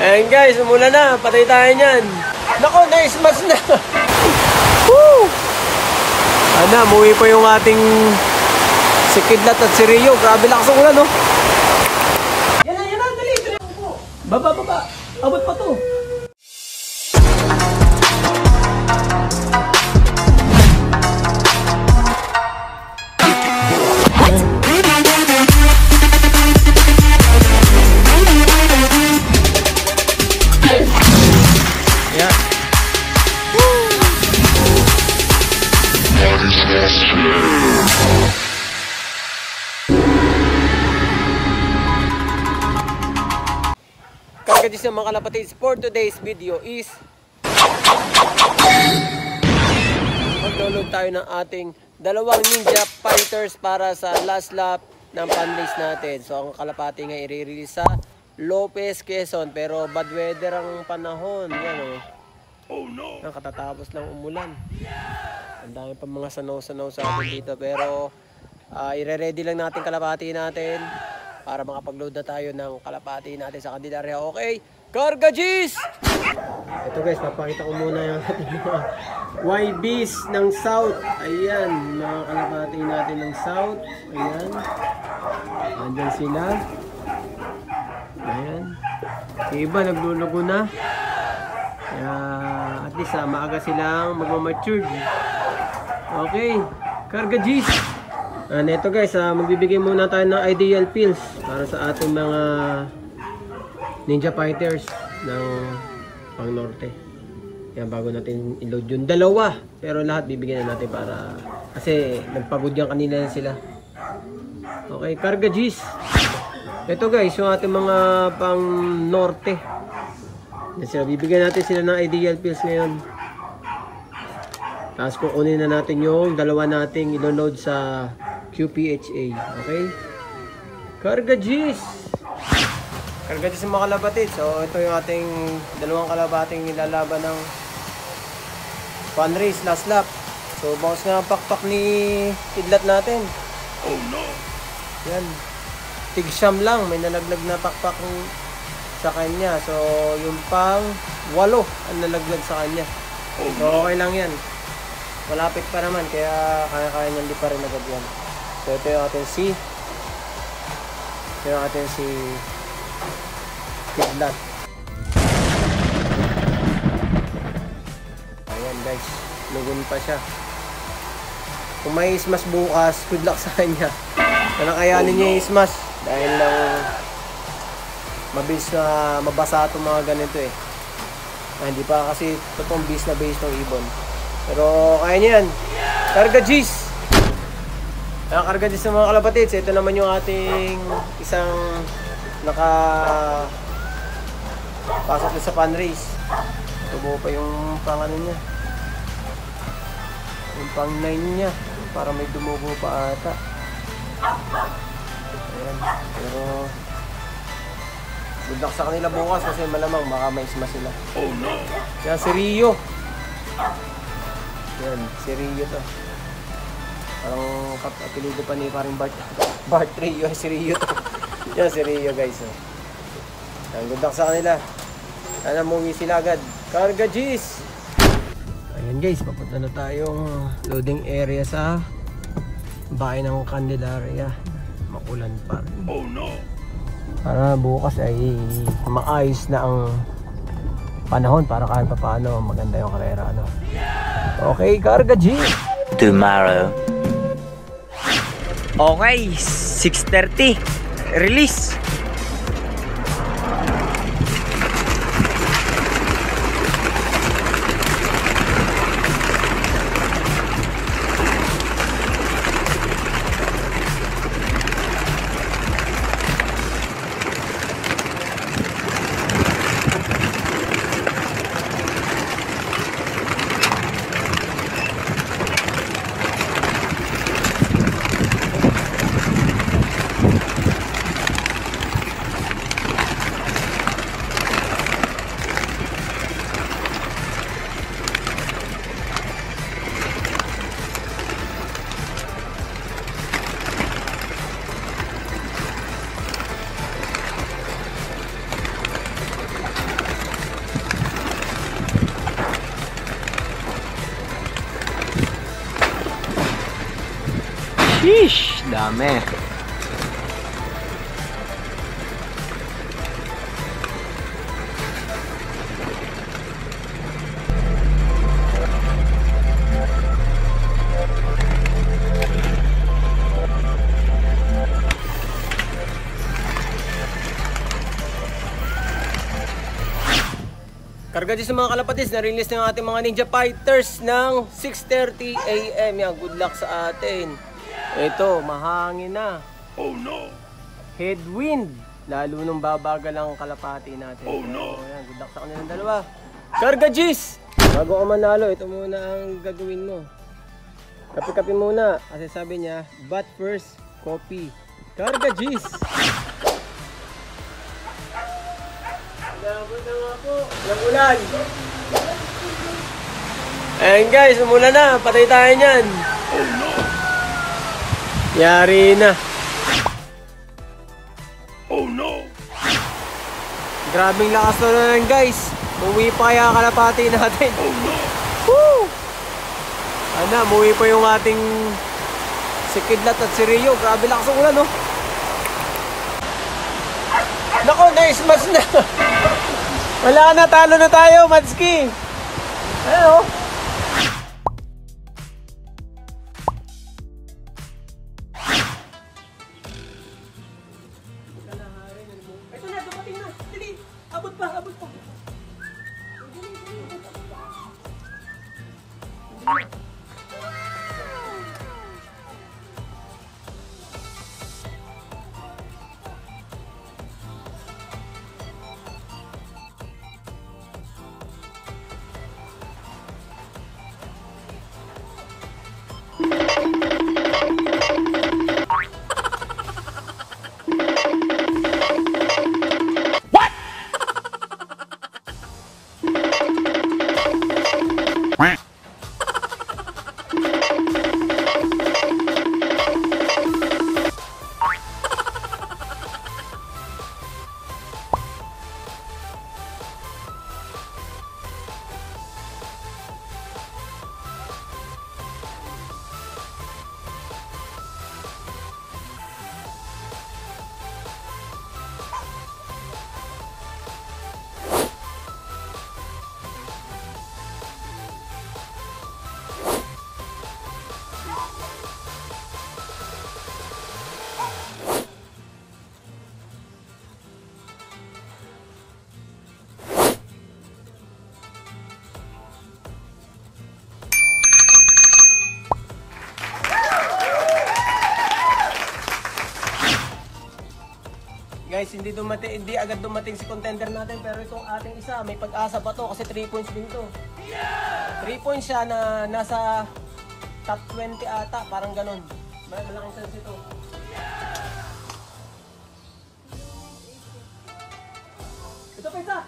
Ayan guys, umulan na. Patay tayo niyan. Nako, na-smash na. Woo! Ano, umuwi pa yung ating si Kidlat at si Rio. Grabe lakas ang ulan, no? Yan na, dali. Baba. Abot pa to. Kagadiis ng mga kalapatids, for today's video is mag-download tayo ng ating dalawang Ninja Fighters para sa last lap ng pan-race natin. So ang kalapati nga i-release sa Lopez, Quezon, pero bad weather ang panahon. Yan oh no. Nakatatapos lang umulan. Ang dami pa mga sanaw-sanaw sa atin dito, pero i-ready lang natin kalapati natin para makapag-load na tayo ng kalapati natin sa Candelaria. Okay, Karga G's! Ito guys, papakita ko muna yung ating mga YBs ng South. Ayan, mga kalapati natin ng South. Ayan. Andyan sila. Ayan. Iba, naglulugo na. Kaya, at least maaga silang magmamatured. Okay, Karga G's! Ito guys, magbibigay muna tayo ng ideal pills para sa ating mga Ninja Fighters ng pang norte. Yan, bago natin i-load yung dalawa, pero lahat bibigyan na natin para kasi nagpagod yan kanina sila. Okay, Karga G's. Ito guys, yung ating mga pang norte. Yan sila, bibigyan natin sila ng ideal pills ngayon. Tapos kukunin na natin yung dalawa nating ilo-load sa QPHA. Okay? Karga G's! Karga G's mga kalabatid. So ito yung ating dalawang kalabating nilalaban ng fun race last lap. So bounce nga pakpak ni Kidlat natin. Oh no! Yan. Tig-siyam lang. May nalaglag na pakpak sa kanya. So yung pang 8 ang nalaglag sa kanya. So okay lang yan. Malapit pa naman, kaya kaya-kaya niyan, di pa rin agad yan. So ito yung ating si Kidlat. Ayan guys, lugon pa siya. Kung may smash bukas, good luck sa kanya. Kaya kayanin niya yung smash dahil lang mabilis na mabasa itong mga ganito eh. Hindi pa kasi totoong base na base ng ibon. Pero kaya niya yan. Karga G's! Ang Karga G's ng mga kalapatids. Ito naman yung ating isang pasok na sa pan race. Tubo pa yung pang ano niya. Yung pang 9 niya. Para may dumugo pa ata. Ayan. Pero good luck sa kanila bukas kasi malamang baka may isma sila. Oh no! Yan si Rio. Yan, si Rio to. Parang apelido pa ni paring Bart Rio, si Rio to. Yan, si Rio guys. Yan, good luck sa kanila. Sana umuwi sila agad. Karga G's! Ayan guys, papunta na tayong loading area sa bahay ng Candelaria. Makulan pa rin. Oh no! Para bukas ay maayos na ang panahon para kahit pa paano maganda yung karera. Okay, Karga G! Tomorrow. Okay, 6:30. Release. Yeesh, dami. Karga dyan sa mga kalapatis, na-release ng ating mga Ninja Fighters ng 6:30 AM. Yan, good luck sa atin. Ito, mahangin na. Oh no! Headwind. Lalo nung babagal ang kalapati natin. Oh no! Yan, good luck sa kanilang dalawa. Karga G's! Bago ka manalo, ito muna ang gagawin mo. Kape-kape muna. Kasi sabi niya, but first, coffee. Karga G's! Walang ulan. Ayan guys, umulan na. Patay tayo niyan. Yari na. Oh no. Grabing lakas na yan guys. Umuwi pa kaya kalapati natin. Oh no. Woo! Ano, umuwi pa yung ating si Kidlat at si Rio. Grabe lakas ng ulan, no? Nako, na-smash na. Wala na, talo na tayo, Madski. Ayan, oh. Ito na, dumating na. Dali, abot pa, abot pa. Guys, hindi agad dumating si contender natin, pero itong ating isa, may pag-asa pa to kasi 3 points din to. 3 points siya na nasa top 20 ata, parang ganun. Malaking chance ito. Ito pa isa!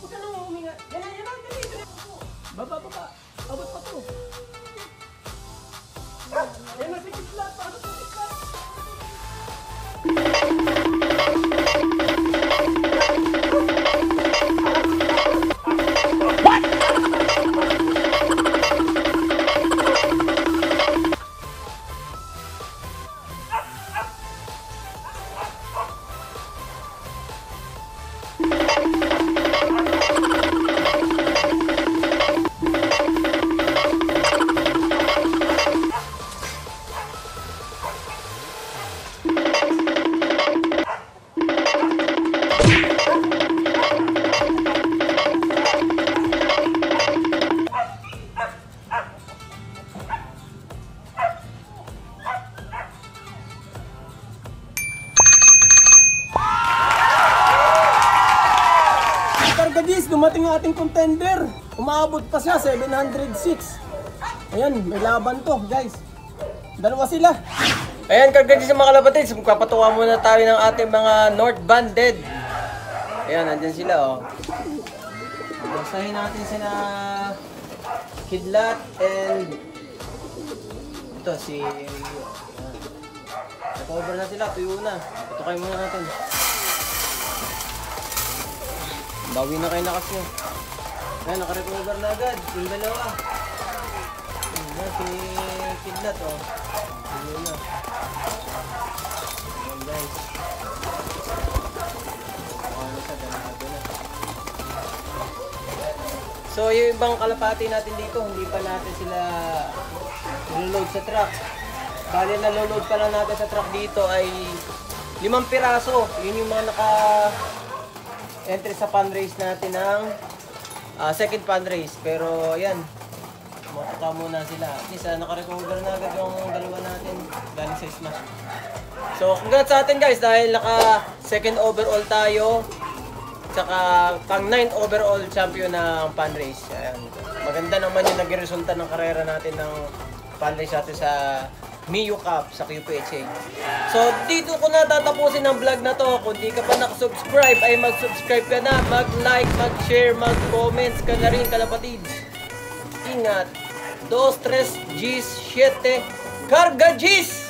Huwag ka nang huminga. Yan na, dali. Baba. Abot pa to. Yan na, sige flat. Pasok sa flat. Dumating ang ating contender. Umaabot pa siya, 706. Ayan, may laban to, guys. Dalawa sila. Ayan, kagad sa mga kalapatids, magpapatuwa muna tayo ng ating mga North Banded. Ayan, nandyan sila, oh. Basahin natin sila Kidlat and ito, si Rio. Nag-over na sila, tuyo na. Patukay muna natin. Bawi na kayo lakas nyo. Ayan, nakarecover na agad. Yung dalawa. Ayan, si Kidlat, oh. na. Ayan guys. Ano sa ganado na. So yung ibang kalapati natin dito, hindi pa natin sila niloload sa truck. Bali naloload pa lang natin sa truck dito ay 5 piraso. Yun yung mga naka-entry sa fundraise natin ng second fundraise. Pero yan, matuka muna sila. At least naka-recover na agad yung dalawa natin galing sa Smash. So congrats sa atin guys dahil naka second overall tayo. Tsaka pang 9th overall champion ng fundraise. Ayan. Maganda naman yung naging resulta ng karera natin ng fundraise natin sa Mio Cup sa QPHA. So dito ko na tatapusin ang vlog na to. Kung di ka pa nakasubscribe ay mag-subscribe ka na, mag-like, mag-share, mag-comments ka na rin kalapatids. Ingat. 2, 3, Gs, 7, Carga Gs!